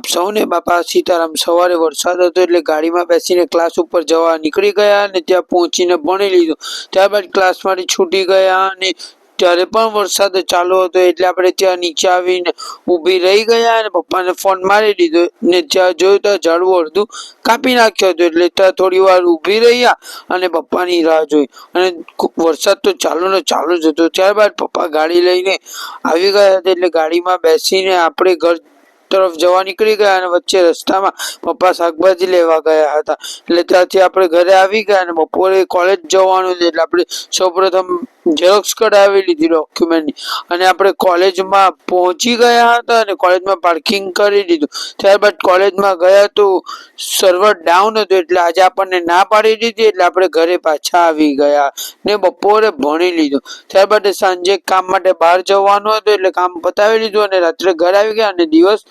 આપ સૌને બાપા સીતારામ। સવારે વરસાદ હતો એટલે ગાડીમાં બેસીને ક્લાસ ઉપર જવા નીકળી ગયા અને ત્યાં પહોંચીને ભણી લીધું। ત્યારબાદ ક્લાસમાંથી છૂટી ગયા અને ત્યારે પણ વરસાદ ચાલુ હતો એટલે આપણે ત્યાં નીચે આવીને ઊભી રહી ગયા અને પપ્પાને ફોન મારી દીધો ને ત્યાં જોયું તો ઝાડવું અડધું કાપી નાખ્યું હતું એટલે ત્યાં થોડી વાર ઊભી રહ્યા અને પપ્પાની રાહ જોઈ અને વરસાદ તો ચાલુ જ હતો। ત્યારબાદ પપ્પા ગાડી લઈને આવી ગયા હતા એટલે ગાડીમાં બેસીને આપણે ઘર તરફ જવા નીકળી ગયા અને વચ્ચે રસ્તામાં પપ્પા શાકભાજી લેવા ગયા હતા એટલે ત્યાંથી આપણે ઘરે આવી ગયા અને બપોરે કોલેજ જવાનું હતું એટલે આપણે સૌપ્રથમ ઝેરોક્ષ કઢાવી લીધી ડોક્યુમેન્ટની અને આપણે કોલેજમાં પહોંચી ગયા હતા અને કોલેજમાં પાર્કિંગ કરી દીધું। ત્યારબાદ કોલેજમાં ગયા તો સર્વર ડાઉન હતું એટલે આજે આપણને ના પાડી દીધી એટલે આપણે ઘરે પાછા આવી ગયા ને બપોરે ભણી લીધું। ત્યારબાદ સાંજે કામ માટે બહાર જવાનું હતું એટલે કામ પતાવી લીધું અને રાત્રે ઘરે આવી ગયા અને દિવસ